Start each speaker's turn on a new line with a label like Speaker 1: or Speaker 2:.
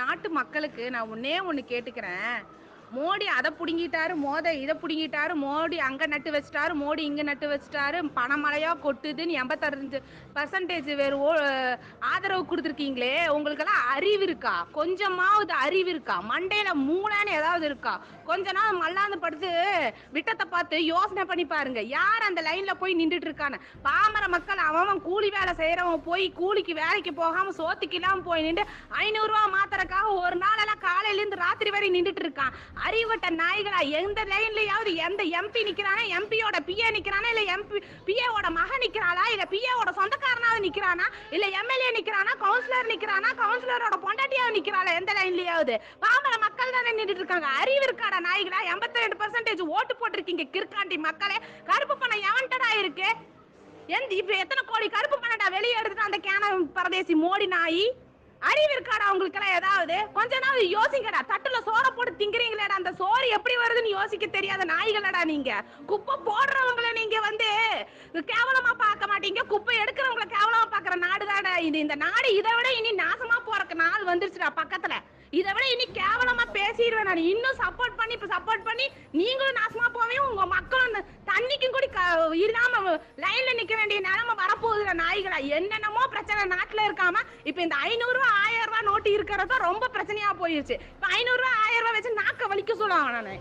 Speaker 1: நாட்டு மக்களுக்கு நான் ஒண்ணே ஒண்ணு கேட்டுக்கிறேன். மோடி அத புடுங்கிட்டாரு, இத புடுங்கிட்டாரு, மோடி அங்க நட்டு வச்சுட்டாரு, மோடி இங்க நட்டு வச்சுட்டாரு, பணமழையா கொட்டுதுன்னு 85% வேறு ஆதரவு குடுத்துருக்கீங்களே, உங்களுக்கெல்லாம் அறிவு இருக்கா? கொஞ்சமாவது அறிவு இருக்கா? மண்டையில மூளைன்னு ஏதாவது இருக்கா? கொஞ்ச நாள் மல்லாந்து படுத்து விட்டத்த பார்த்து யோசனை பண்ணி பாருங்க. யார் அந்த லைன்ல போய் நின்றுட்டு இருக்கான்னு. பாமர மக்கள் அவன் கூலி வேலை செய்யறவன் போய் கூலிக்கு வேலைக்கு போகாம சோத்துக்கு இல்லாம போய் நின்று 500 ரூபா மாத்திரக்காக ஒரு நாளெல்லாம் காலையில இருந்து ராத்திரி வரை நின்றுட்டு இருக்கான். அறிவட்ட நாய்களா, எந்த லைன்லயாவது எந்த எம்பி நிக்கிறானா, எம்பியோட பிஏ நிக்கிறானா, இல்ல எம்பி பிஏவோட மகன் நிக்கிறாளா, இல்ல பிஏவோட சொந்தக்காரனாவது நிக்கிறானா, இல்ல எம்எல்ஏ நிக்கிறானா, கவுன்சிலர் நிக்கிறானா, கவுன்சிலரோட பொண்டாட்டியாவது நிக்கிறாளா, எந்த லைன்லயாவது? பாமர மக்கள் தானே நின்றுட்டு இருக்காங்க. அறிவு இருக்காடா நாய்களா? 82% ஓட்டு போட்டிருக்கீங்க கிற்காண்டி மக்களே. கருப்பு பணம் எவன்டா இருக்கு? இப்ப எத்தனை கோடி கருப்பு பணம்டா வெளியே எடுத்துட்டு அந்த கேன பரதேசி மோடி நாய்? அறிவு இருக்காடா உங்களுக்கு எல்லாம்? ஏதாவது கொஞ்ச நாள் யோசிங்கடா. தட்டுல சோற போட்டு திங்கிறீங்களேடா, அந்த சோறு எப்படி வருதுன்னு யோசிக்க தெரியாத நாய்களடா நீங்க. குப்பை போடுறவங்களை நீங்க கேவலமா பார்க்க மாட்டீங்க, குப்பை எடுக்கிறவங்களை கேவலமா பாக்குற நாடுதாடா இது. இந்த நாடு இதை விட இனி நாசமா போறக்கு நாள் வந்துருச்சுடா பக்கத்துல. இதை விட இனி கேவலமா பேசிடுவேன் நான். இன்னும் சப்போர்ட் பண்ணி நீங்களும் நாசமா போவையும், உங்க மக்களும் தண்ணிக்கும் கூட இல்லாம லைன்ல நிக்க வேண்டிய நிலைமை வரப்போகுதுல நாய்களா. என்னென்னமோ பிரச்சனை நாட்டுல இருக்காம இப்ப இந்த 500 ரூபாய் 1000 ரூபாய் நோட்டு இருக்கிறத ரொம்ப பிரச்சனையா போயிருச்சு. இப்ப 500 ரூபாய் 1000 ரூபாய் வச்சு நாக்க வலிக்க சொல்லுவாங்க நானு.